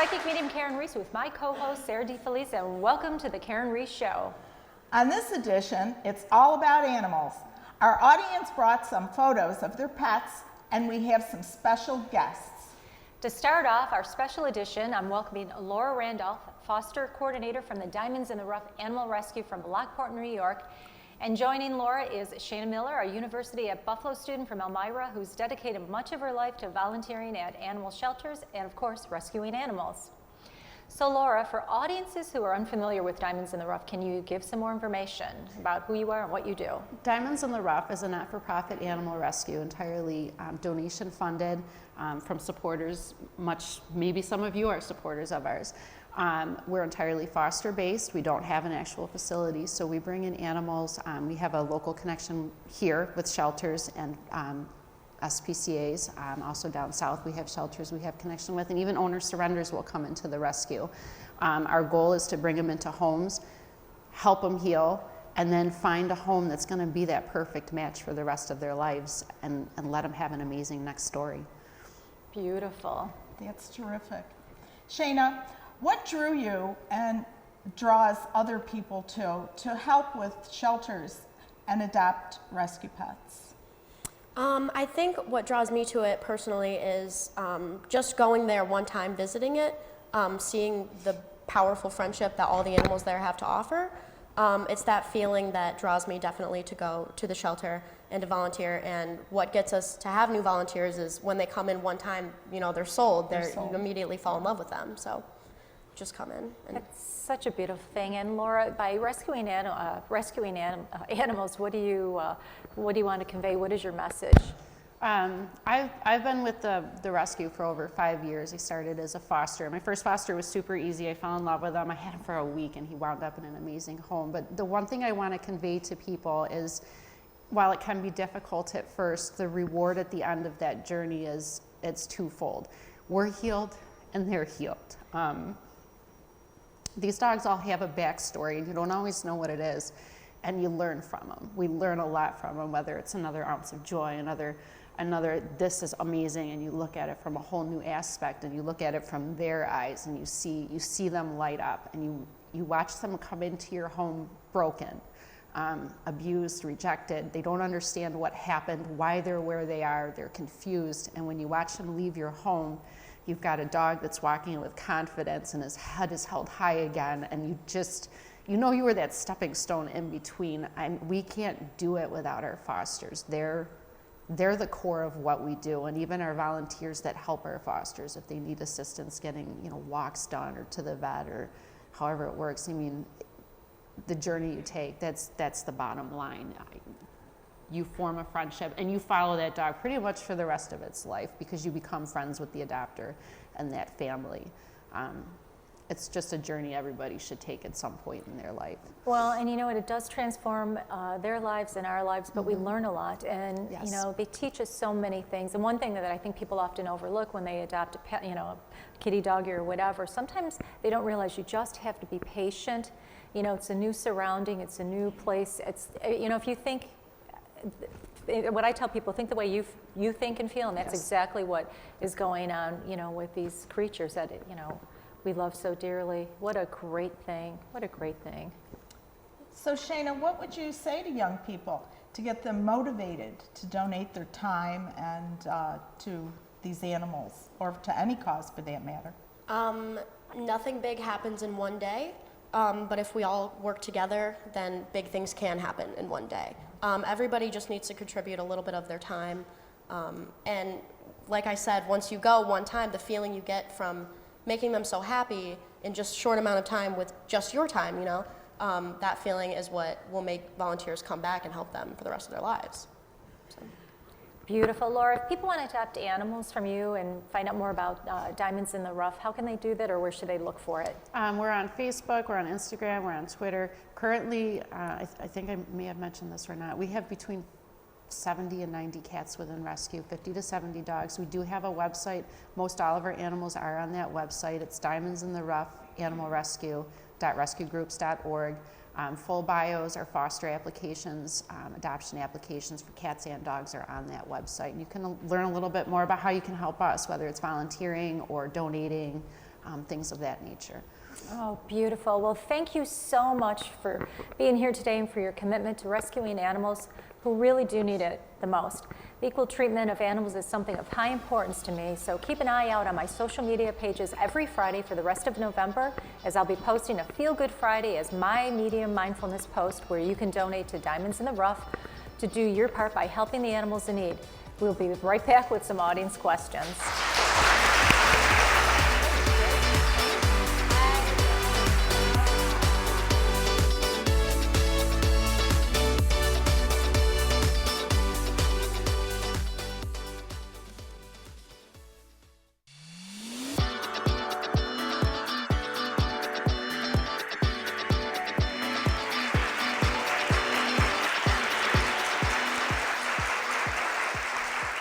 psychic medium Karyn Reece with my co-host Sarah DeFelice, and welcome to the Karyn Reece Show. On this edition, it's all about animals. Our audience brought some photos of their pets, and we have some special guests. To start off our special edition, I'm welcoming Laura Randolph, foster coordinator from the Diamonds in the Rough Animal Rescue from Lockport, New York. And joining Laura is Shayna Miller, a University at Buffalo student from Elmira, who's dedicated much of her life to volunteering at animal shelters and, of course, rescuing animals. So Laura, for audiences who are unfamiliar with Diamonds in the Rough, can you give some more information about who you are and what you do? Diamonds in the Rough is a not-for-profit animal rescue, entirely donation funded from supporters, maybe some of you are supporters of ours. We're entirely foster based. We don't have an actual facility, so we bring in animals. We have a local connection here with shelters and SPCAs. Also down south we have shelters we have connection with, and even owner surrenders will come into the rescue. Our goal is to bring them into homes, help them heal, and then find a home that's going to be that perfect match for the rest of their lives, and let them have an amazing next story. Beautiful. That's terrific. Shayna, what drew you and draws other people to help with shelters and adopt rescue pets? I think what draws me to it personally is just going there one time, visiting it, seeing the powerful friendship that all the animals there have to offer. It's that feeling that draws me definitely to go to the shelter and to volunteer. And what gets us to have new volunteers is when they come in one time, you know, they're sold. You immediately fall in love with them. So just come in. That's such a beautiful thing. And Laura, by rescuing animals, what do you want to convey? What is your message? I've been with the rescue for over 5 years. I started as a foster. My first foster was super easy. I fell in love with him. I had him for a week, and he wound up in an amazing home. But the one thing I want to convey to people is, while it can be difficult at first, the reward at the end of that journey it's twofold. We're healed, and they're healed. These dogs all have a backstory, and you don't always know what it is, and you learn from them. We learn a lot from them, whether it's another ounce of joy, another this is amazing, and you look at it from a whole new aspect, and you look at it from their eyes, and you see them light up, and you watch them come into your home broken, abused, rejected. They don't understand what happened, why they're where they are. They're confused, and when you watch them leave your home, you've got a dog that's walking with confidence, and his head is held high again, and you know you were that stepping stone in between. And we can't do it without our fosters. They're the core of what we do, and even our volunteers that help our fosters, if they need assistance getting walks done or to the vet or however it works. I mean, the journey you take, that's the bottom line. You form a friendship, and you follow that dog pretty much for the rest of its life, because you become friends with the adopter and that family. It's just a journey everybody should take at some point in their life. Well, and you know what, it does transform their lives and our lives, but we learn a lot, and Yes. they teach us so many things. And one thing that I think people often overlook when they adopt a pet, a kitty, doggy, or whatever, sometimes they don't realize you just have to be patient. It's a new surrounding, it's a new place. It's if you think, what I tell people, think the way you think and feel, and that's exactly what is going on, with these creatures that we love so dearly. What a great thing! What a great thing! So Shayna, what would you say to young people to get them motivated to donate their time and to these animals, or to any cause for that matter? Nothing big happens in one day, but if we all work together, then big things can happen in one day. Everybody just needs to contribute a little bit of their time. And like I said, once you go one time, the feeling you get from making them so happy in just a short amount of time with just your time, that feeling is what will make volunteers come back and help them for the rest of their lives. So. Beautiful. Laura, if people want to adopt animals from you and find out more about Diamonds in the Rough, how can they do that, or where should they look for it? We're on Facebook, we're on Instagram, we're on Twitter. Currently, I think I may have mentioned this or not, we have between 70 and 90 cats within rescue, 50 to 70 dogs. We do have a website. Most all of our animals are on that website. It's Diamonds in the Rough Animal Rescue.rescuegroups.org. Full bios, our foster applications, adoption applications for cats and dogs are on that website. And you can learn a little bit more about how you can help us, whether it's volunteering or donating, things of that nature. Oh, beautiful. Well, thank you so much for being here today and for your commitment to rescuing animals who really do need it the most. The equal treatment of animals is something of high importance to me, so keep an eye out on my social media pages every Friday for the rest of November, as I'll be posting a Feel Good Friday as my medium mindfulness post where you can donate to Diamonds in the Rough to do your part by helping the animals in need. We'll be right back with some audience questions.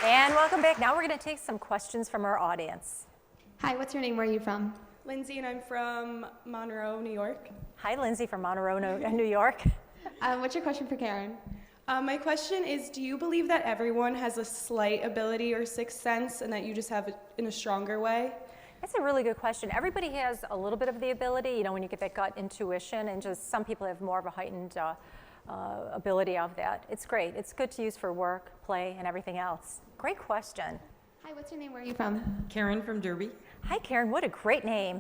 And welcome back. Now we're going to take some questions from our audience. Hi, what's your name? Where are you from? Lindsay, and I'm from Monroe, New York. Hi, Lindsay from Monroe, New York. What's your question for Karyn? My question is, do you believe that everyone has a slight ability or sixth sense and that you just have it in a stronger way? That's a really good question. Everybody has a little bit of the ability, you know, when you get that gut intuition, and just some people have more of a heightened ability of that. It's great. It's good to use for work, play, and everything else. Great question. Hi, what's your name? Where are you from? Karyn from Derby. Hi, Karyn. What a great name.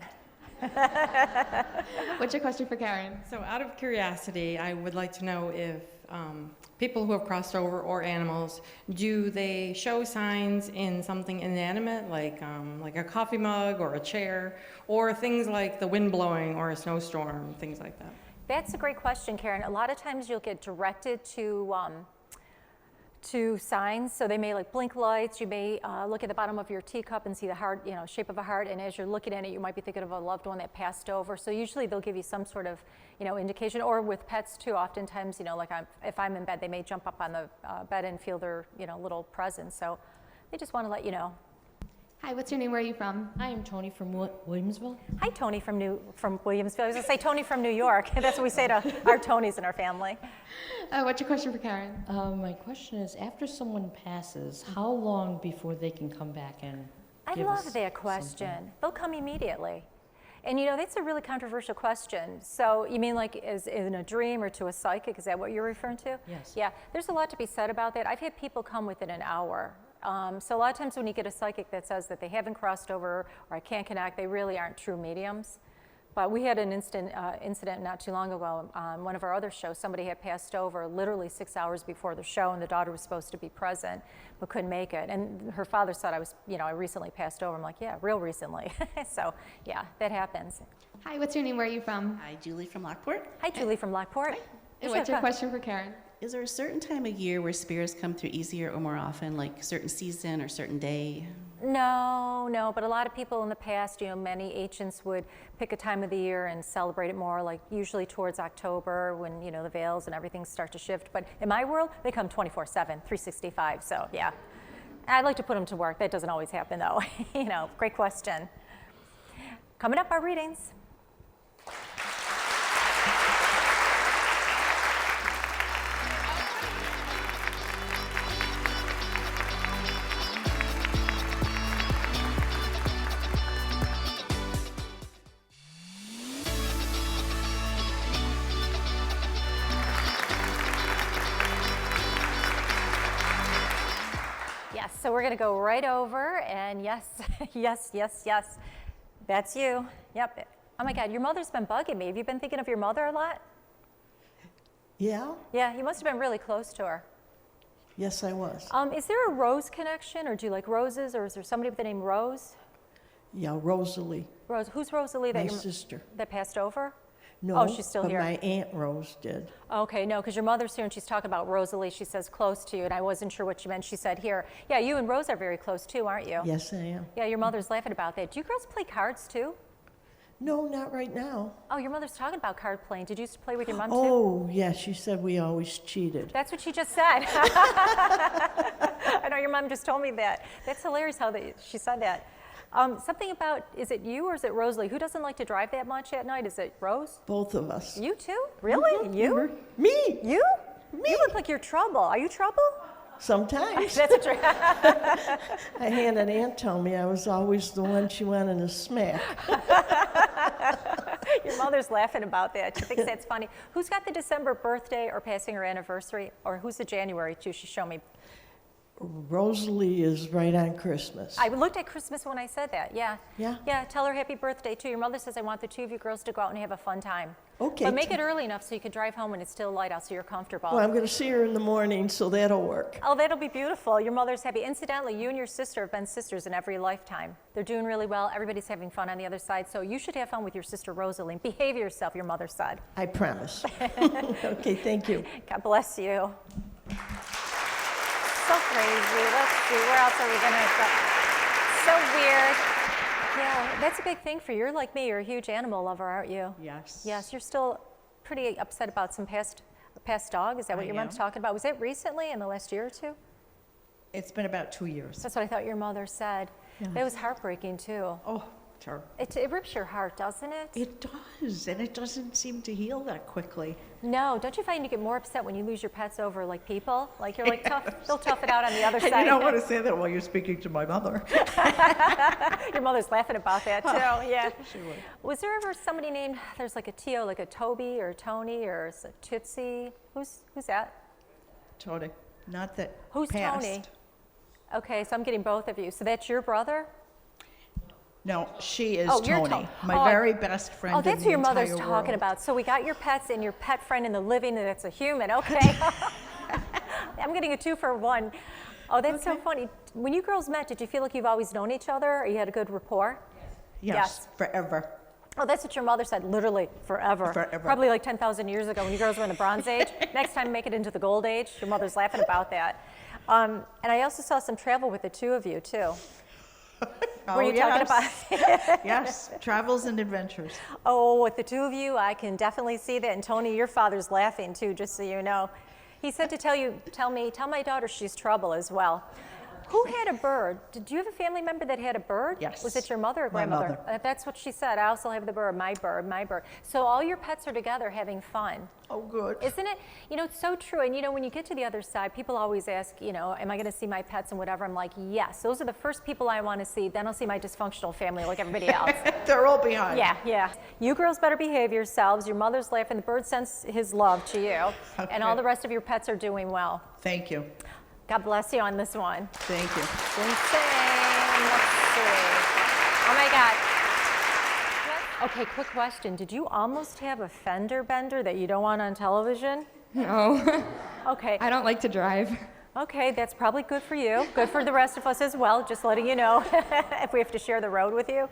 What's your question for Karyn? So out of curiosity, I would like to know if people who have crossed over or animals, do they show signs in something inanimate, like a coffee mug or a chair, or things like the wind blowing or a snowstorm, things like that? That's a great question, Karyn. A lot of times you'll get directed to signs, so they may like blink lights. You may look at the bottom of your teacup and see the heart, you know, shape of a heart, and as you're looking at it, you might be thinking of a loved one that passed over. So usually they'll give you some sort of, you know, indication. Or with pets too, oftentimes, you know, like if I'm in bed, they may jump up on the bed and feel their, you know, little presence. So they just want to let you know. Hi, what's your name? Where are you from? Hi, I'm Tony from Williamsville. Hi, Tony from Williamsville. I was going to say Tony from New York. That's what we say to our Tonys in our family. What's your question for Karyn? My question is, after someone passes, how long before they can come back and I give love us that question. something? They'll come immediately. And you know, that's a really controversial question. So you mean like as in a dream or to a psychic? Is that what you're referring to? Yes. Yeah, there's a lot to be said about that. I've had people come within an hour. So a lot of times when you get a psychic that says that they haven't crossed over or I can't connect, they really aren't true mediums. But we had an incident not too long ago on one of our other shows. Somebody had passed over literally 6 hours before the show, and the daughter was supposed to be present but couldn't make it. And her father said I recently passed over. I'm like, yeah, real recently. So yeah, that happens. Hi, what's your name? Where are you from? Hi, Julie from Lockport. Hi, Julie from Lockport. And what's your question for Karyn? Is there a certain time of year where spirits come through easier or more often, like a certain season or certain day? No, but a lot of people in the past, you know, many ancients would pick a time of the year and celebrate it more, like usually towards October when, you know, the veils and everything start to shift. But in my world, they come 24/7, 365, so yeah. I'd like to put them to work. That doesn't always happen though. You know, great question. Coming up, our readings. So we're going to go right over, and yes, yes, that's you. Yep. Oh my God, your mother's been bugging me. Have you been thinking of your mother a lot? Yeah? Yeah, you must have been really close to her. Yes, I was. Is there a Rose connection, or do you like roses, or is there somebody with the name Rose? Yeah, Rosalie. Rose. Who's Rosalie? My sister. That passed over? No, oh, she's still but here. My Aunt Rose did. Okay, no, because your mother's here and she's talking about Rosalie. She says close to you, and I wasn't sure what she meant. She said here. Yeah, you and Rose are very close too, aren't you? Yes, I am. Yeah, your mother's laughing about that. Do you girls play cards too? No, not right now. Oh, your mother's talking about card playing. Did you used to play with your mom too? Oh, yeah, she said we always cheated. That's what she just said. I know your mom just told me that. That's hilarious how she said that. Something about, is it you or is it Rosalie? Who doesn't like to drive that much at night? Is it Rose? Both of us. You too? Really? Mm-hmm. You? Me? You? Me? You look like you're trouble. Are you trouble? Sometimes. That's a trick. I had an aunt tell me I was always the one she wanted to smack. Your mother's laughing about that. She thinks that's funny. Who's got the December birthday or passing her anniversary? Or who's the January too? She showed me. Rosalie is right on Christmas. I looked at Christmas when I said that, yeah. Yeah? Yeah, tell her happy birthday too. Your mother says I want the two of you girls to go out and have a fun time. Okay. But make it early enough so you can drive home when it's still light out so you're comfortable. Well, I'm going to see her in the morning, so that'll work. Oh, that'll be beautiful. Your mother's happy. Incidentally, you and your sister have been sisters in every lifetime. They're doing really well. Everybody's having fun on the other side. So you should have fun with your sister Rosalie. Behave yourself, your mother said. I promise. Okay, thank you. God bless you. So crazy. Let's see, where else are we going to go? So weird. Yeah, that's a big thing for you. You're like me. You're a huge animal lover, aren't you? Yes. Yes, you're still pretty upset about some past dog. Is that what I your mom's am. talking about? Was it recently, in the last year or two? It's been about 2 years. That's what I thought your mother said. Yeah. That was heartbreaking, too. Oh, terrible. It rips your heart, doesn't it? It does, and it doesn't seem to heal that quickly. No, don't you find you get more upset when you lose your pets over, like, people? Like, you're like, they'll tough it out on the other And side. you don't want to say that while you're speaking to my mother. Your mother's laughing about that, too, yeah. She would. Was there ever somebody named, there's like a Tio, like a Toby or Tony or a Tootsie? Who's that? Tony, not that Who's passed. Tony? Okay, so I'm getting both of you. So that's your brother? No, she is Oh, you're Tony, To- my oh, very best friend Oh, that's in who the your mother's entire talking world. about. So we got your pets and your pet friend in the living, and it's a human. Okay. I'm getting a 2 for 1. Oh, that's so funny. When you girls met, did you feel like you've always known each other, or you had a good rapport? Yes, forever. Oh, that's what your mother said, literally forever. Forever. Probably like 10,000 years ago when you girls were in the Bronze Age. Next time, make it into the Gold Age. Your mother's laughing about that. And I also saw some travel with the two of you, too. Were you talking about? Yes, travels and adventures. Oh, with the two of you, I can definitely see that. And Tony, your father's laughing too, just so you know. He said to tell my daughter she's trouble as well. Who had a bird? Did you have a family member that had a bird? Yes. Was it your mother or My grandmother? mother. That's what she said. I also have the bird, my bird, my bird. So all your pets are together having fun. Oh, good. Isn't it? You know, it's so true. And you know, when you get to the other side, people always ask, you know, am I going to see my pets and whatever? I'm like, yes. Those are the first people I want to see. Then I'll see my dysfunctional family like everybody else. They're all behind. Yeah, yeah. You girls better behave yourselves. Your mother's laughing. The bird sends his love to you. And all the rest of your pets are doing well. Thank you. God bless you on this one. Thank you. Insane. Let's see. Oh my God. Okay, quick question. Did you almost have a fender bender that you don't want on television? No. Okay. I don't like to drive. Okay, that's probably good for you. Good for the rest of us as well, just letting you know if we have to share the road with you.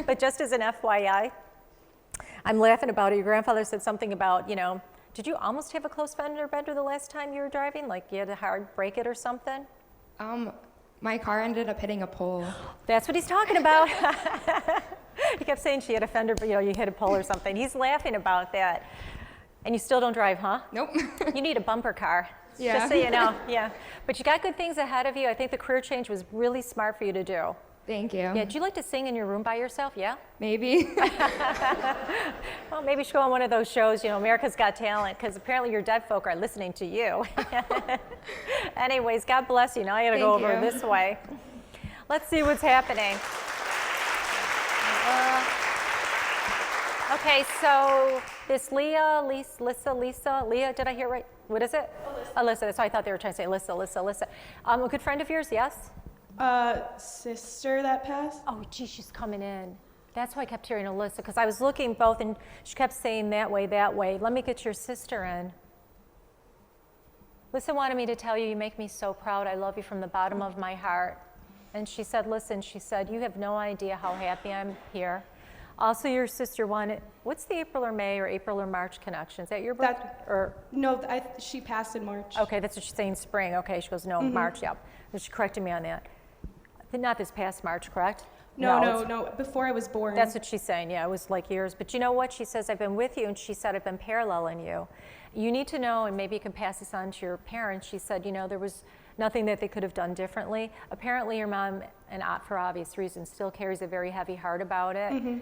But just as an FYI, I'm laughing about it. Your grandfather said something about, you know, did you almost have a close fender bender the last time you were driving? Like you had to hard brake it or something? My car ended up hitting a pole. That's what he's talking about. He kept saying she had a fender, but you know, you hit a pole or something. He's laughing about that. And you still don't drive, huh? Nope. You need a bumper car. Yeah. Just so you know, yeah. But you got good things ahead of you. I think the career change was really smart for you to do. Thank you. Yeah, do you like to sing in your room by yourself? Yeah? Maybe. Well, maybe you should go on one of those shows, you know, America's Got Talent, because apparently your dead folk are listening to you. Anyways, God bless you. Now I got to go Thank over you. this way. Let's see what's happening. Okay, so this Leah, did I hear right? What is it? Alyssa. That's why I thought they were trying to say Alyssa. A good friend of yours, yes? Sister that passed? Oh, gee, she's coming in. That's why I kept hearing Alyssa, because I was looking both, and she kept saying that way. Let me get your sister in. Alyssa wanted me to tell you, you make me so proud. I love you from the bottom of my heart. And she said, listen, she said, you have no idea how happy I'm here. Also, your sister wanted, what's the April or May or April or March connection? Is that your birthday? No, she passed in March. Okay, that's what she's saying, spring. Okay, she goes, no, March, yep. And she corrected me on that. Not this past March, correct? No, before I was born. That's what she's saying, yeah, it was like years. But you know what? She says, I've been with you, and she said, I've been paralleling you. You need to know, and maybe you can pass this on to your parents. She said, you know, there was nothing that they could have done differently. Apparently, your mom, and for obvious reasons, still carries a very heavy heart about it.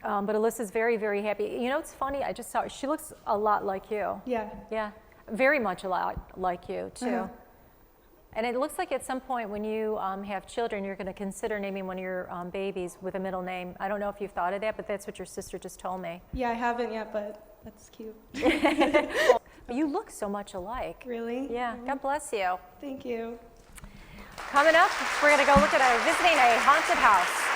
But Alyssa's very, very happy. You know, it's funny, I just saw her. She looks a lot like you. Yeah. Yeah, very much a lot like you, too. And it looks like at some point when you have children, you're going to consider naming one of your babies with a middle name. I don't know if you've thought of that, but that's what your sister just told me. Yeah, I haven't yet, but that's cute. But you look so much alike. Really? Yeah, God bless you. Thank you. Coming up, we're going to go look at visiting a haunted house.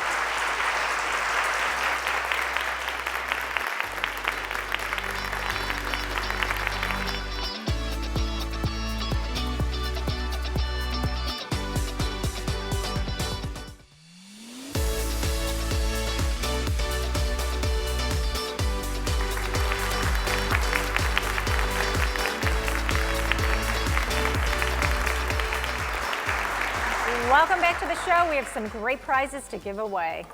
Welcome back to the show. We have some great prizes to give away.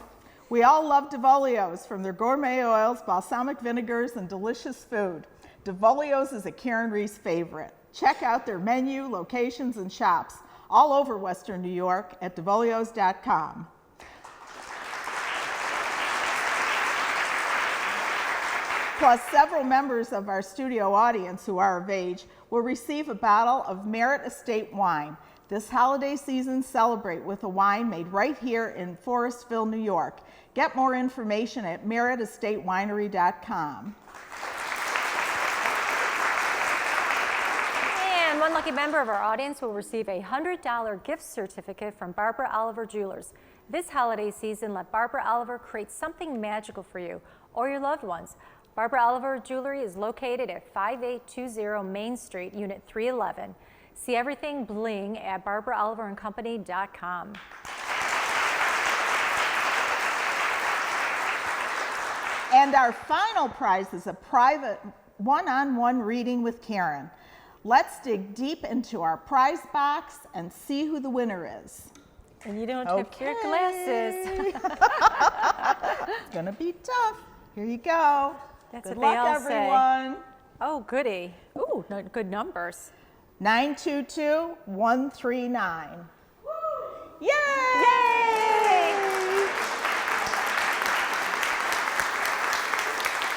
We all love Devolio's, from their gourmet oils, balsamic vinegars, and delicious food. Devolio's is a Karyn Reece favorite. Check out their menu, locations, and shops all over Western New York at devolios.com. Plus, several members of our studio audience who are of age will receive a bottle of Merit Estate wine. This holiday season, celebrate with a wine made right here in Forestville, New York. Get more information at meritestatewinery.com. And one lucky member of our audience will receive a $100 gift certificate from Barbara Oliver Jewelers. This holiday season, let Barbara Oliver create something magical for you or your loved ones. Barbara Oliver Jewelry is located at 5820 Main Street, Unit 311. See everything bling at barbaraoliverandcompany.com. And our final prize is a private one-on-one reading with Karyn. Let's dig deep into our prize box and see who the winner is. And you don't have your glasses. It's gonna be tough. Here you go. That's Good what they luck, all everyone. say. Oh, goody. Ooh, good numbers. 922139. Yay! Yay!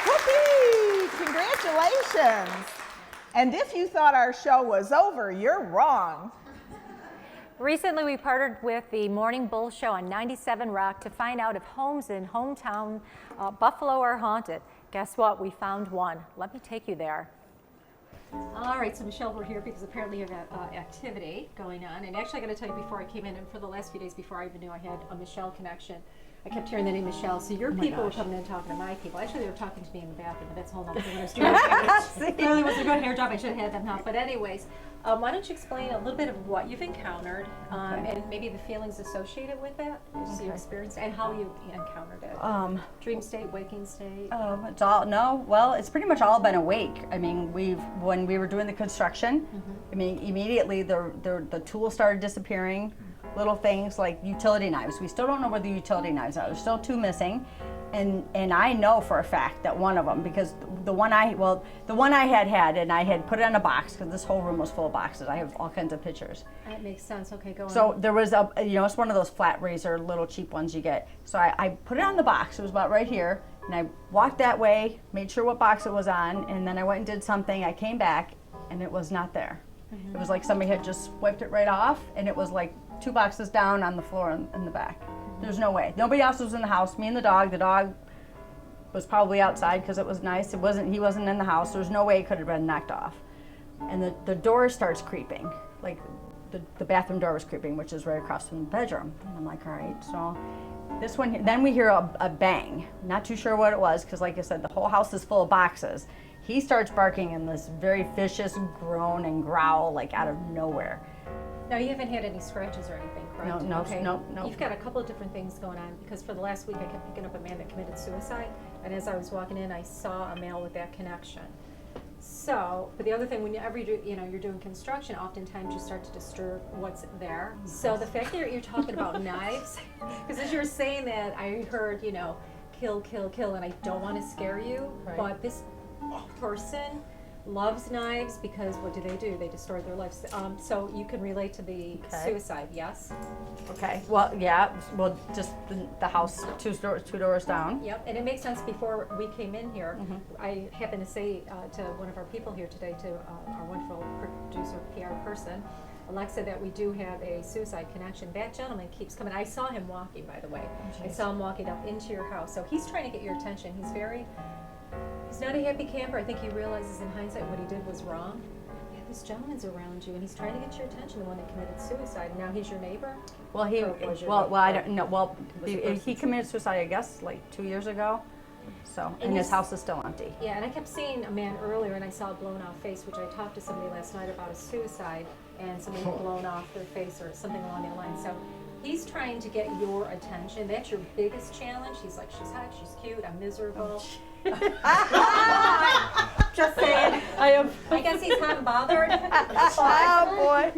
Whoopee! Congratulations! And if you thought our show was over, you're wrong. Recently, we partnered with the Morning Bull Show on 97 Rock to find out if homes in hometown Buffalo are haunted. Guess what? We found one. Let me take you there. All right, so Michelle, we're here because apparently you have an activity going on. And actually, I got to tell you, before I came in, and for the last few days before I even knew I had a Michelle connection, I kept hearing the name Michelle. So your people were coming in and talking to my people. Actually, they were talking to me in the bathroom, but that's a whole nother thing. I was doing it really was a good hair job. I should have had them help. But anyways, why don't you explain a little bit of what you've encountered and maybe the feelings associated with that, as you experienced, and how you encountered it. Dream state, waking state. It's all it's pretty much all been awake. I mean, when we were doing the construction, I mean, immediately the tools started disappearing. Little things like utility knives. We still don't know where the utility knives are. There's still two missing, and I know for a fact that one of them, because the one I had, and I had put it in a box because this whole room was full of boxes. I have all kinds of pictures. That makes sense. Okay, go on. So there was it's one of those flat razor little cheap ones you get. So I put it on the box. It was about right here, and I walked that way, made sure what box it was on, and then I went and did something. I came back, and it was not there. It was like somebody had just wiped it right off, and it was like 2 boxes down on the floor in the back. There's no way. Nobody else was in the house. Me and the dog. The dog was probably outside because it was nice. He wasn't in the house. There's no way it could have been knocked off. And the door starts creeping. Like the bathroom door was creeping, which is right across from the bedroom. And I'm like, all right, so this one, then we hear a bang. Not too sure what it was because, like I said, the whole house is full of boxes. He starts barking in this very vicious groan and growl, like out of nowhere. Now, you haven't had any scratches or anything, correct? No. You've got a couple of different things going on, because for the last week I kept picking up a man that committed suicide, and as I was walking in, I saw a male with that connection. So, but the other thing, whenever you're doing construction, oftentimes you start to disturb what's there. So the fact that you're talking about knives, because as you were saying that, I heard, kill, kill, kill, and I don't want to scare you, but this person loves knives because what do? They destroy their lives. So you can relate to the suicide, yes? Okay. Well, yeah. Well, just the house two doors down. Yep. And it makes sense. Before we came in here, I happened to say to one of our people here today, to our wonderful producer, PR person, Alexa, that we do have a suicide connection. That gentleman keeps coming. I saw him walking, by the way. I saw him walking up into your house. So he's trying to get your attention. He's not a happy camper. I think he realizes in hindsight what he did was wrong. Yeah, this gentleman's around you, and he's trying to get your attention, the one that committed suicide. And now he's your neighbor? Well, I don't know. Well, he committed suicide, I guess, like 2 years ago. So, and his house is still empty. Yeah, and I kept seeing a man earlier, and I saw a blown-off face, which I talked to somebody last night about a suicide, and somebody had blown off their face or something along that line. So he's trying to get your attention. That's your biggest challenge. He's like, she's hot, she's cute, I'm miserable. Just saying. I guess he's hot and bothered. Oh, boy.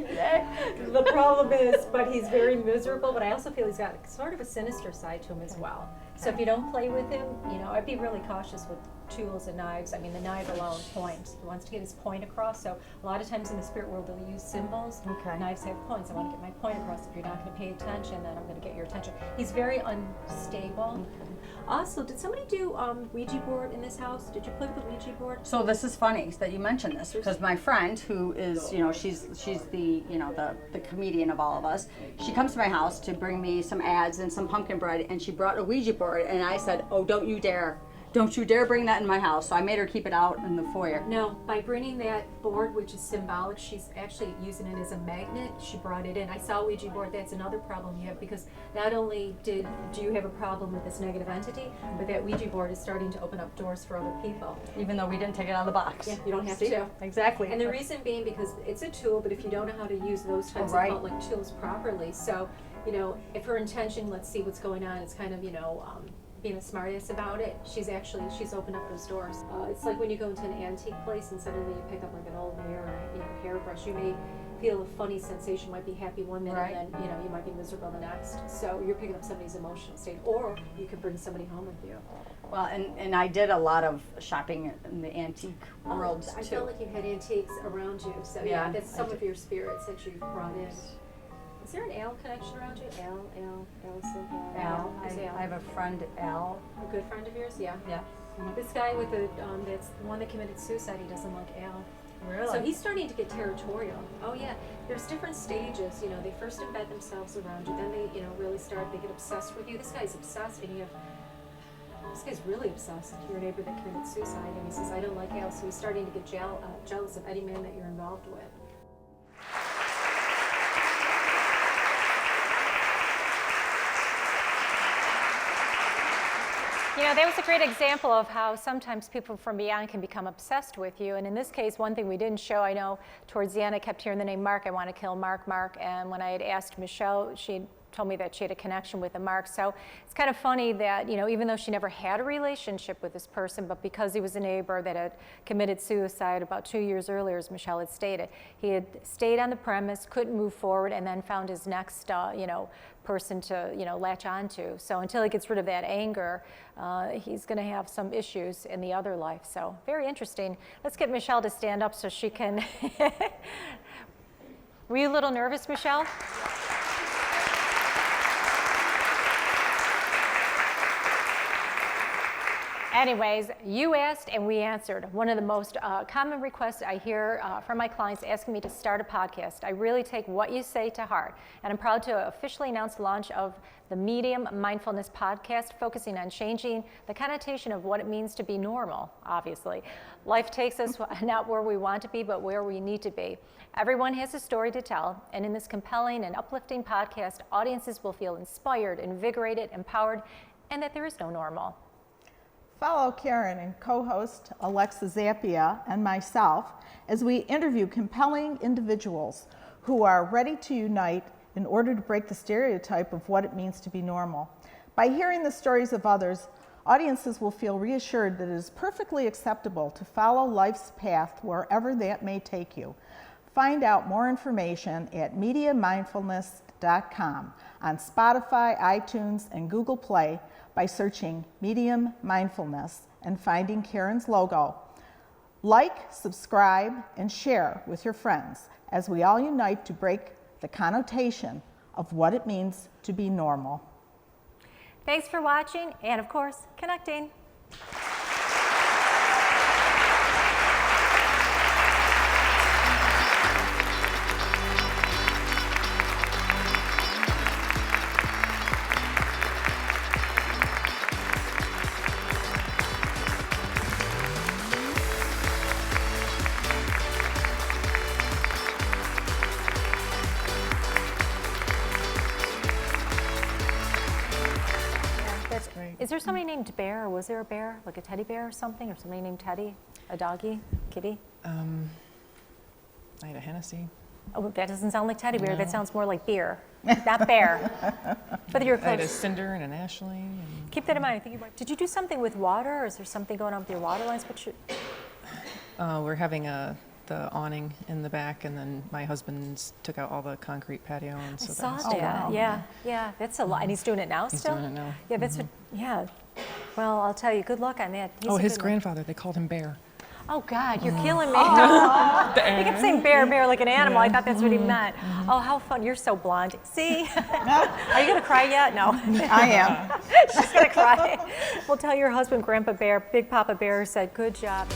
The problem is, but he's very miserable, but I also feel he's got sort of a sinister side to him as well. So if you don't play with him, I'd be really cautious with tools and knives. I mean, the knife alone points. He wants to get his point across. So a lot of times in the spirit world, they'll use symbols. Okay. Knives have points. I want to get my point across. If you're not going to pay attention, then I'm going to get your attention. He's very unstable. Also, did somebody do Ouija board in this house? Did you play with the Ouija board? So this is funny that you mentioned this, because my friend, who is, she's the the comedian of all of us, she comes to my house to bring me some ads and some pumpkin bread, and she brought a Ouija board, and I said, oh, don't you dare. Don't you dare bring that in my house. So I made her keep it out in the foyer. No, by bringing that board, which is symbolic, she's actually using it as a magnet. She brought it in. I saw Ouija board. That's another problem you have, because not only do you have a problem with this negative entity, but that Ouija board is starting to open up doors for other people. Even though we didn't take it out of the box. Yeah, you don't have to. Exactly. And the reason being because it's a tool, but if you don't know how to use those types of public tools properly, so, if her intention, let's see what's going on, it's kind of, being a smartass about it, she's opened up those doors. It's like when you go into an antique place and suddenly you pick up like an old mirror or hairbrush, you may feel a funny sensation, might be happy one minute and then you might be miserable the next. So you're picking up somebody's emotional state, or you could bring somebody home with you. Well, and I did a lot of shopping in the antique world too. I felt like you had antiques around you, so yeah that's some of your spirits that you've brought in. Is there an Al connection around you? Al, I have a friend, Al. A good friend of yours? Yeah. Yeah. This guy with that's the one that committed suicide, he doesn't like Al. Really? So he's starting to get territorial. Oh yeah. There's different stages, they first embed themselves around you, then they, really they get obsessed with you. This guy's obsessed, and this guy's really obsessed. Your neighbor that committed suicide, and he says, I don't like Al, so he's starting to get jealous of any man that you're involved with. That was a great example of how sometimes people from beyond can become obsessed with you. And in this case, one thing we didn't show, I know towards the end I kept hearing the name Mark. I want to kill Mark. And when I had asked Michelle, she told me that she had a connection with a Mark. So it's kind of funny that, even though she never had a relationship with this person, but because he was a neighbor that had committed suicide about 2 years earlier, as Michelle had stated, he had stayed on the premise, couldn't move forward, and then found his next, person to, latch onto. So until he gets rid of that anger, he's going to have some issues in the other life. So very interesting. Let's get Michelle to stand up so she can. Were you a little nervous, Michelle? Anyways, you asked and we answered. One of the most common requests I hear from my clients asking me to start a podcast. I really take what you say to heart, and I'm proud to officially announce the launch of the Medium Mindfulness Podcast, focusing on changing the connotation of what it means to be normal, obviously. Life takes us not where we want to be, but where we need to be. Everyone has a story to tell, and in this compelling and uplifting podcast, audiences will feel inspired, invigorated, empowered, and that there is no normal. Follow Karyn and co-host Alexa Zappia and myself as we interview compelling individuals who are ready to unite in order to break the stereotype of what it means to be normal. By hearing the stories of others, audiences will feel reassured that it is perfectly acceptable to follow life's path wherever that may take you. Find out more information at MediaMindfulness.com, on Spotify, iTunes, and Google Play by searching Medium Mindfulness and finding Karyn's logo. Like, subscribe, and share with your friends as we all unite to break the connotation of what it means to be normal. Thanks for watching and, of course, connecting. there somebody named Bear, or was there a bear, like a teddy bear or something, or somebody named Teddy? A doggy? Kitty? I had a Hennessy. Oh, that doesn't sound like teddy bear. That sounds more like beer, not bear. But you're I had a close. Cinder and an Ashley. And Keep that in mind. I think you might. Did you do something with water, or is there something going on with your water lines? we're having the awning in the back, and then my husband took out all the concrete patio. And so I saw that's that. Yeah, that's a lot. And he's doing it now He's still? doing it now. Yeah, that's what, yeah. Well, I'll tell you, good luck on that. He's a his good one. grandfather, they called him Bear. Oh, God, you're killing me. He kept saying bear, bear like an animal. I thought that's what he meant. Oh, how fun. You're so blonde. See? Are you going to cry yet? No. I am. She's going to cry. Well, tell your husband, Grandpa Bear, Big Papa Bear said, good job.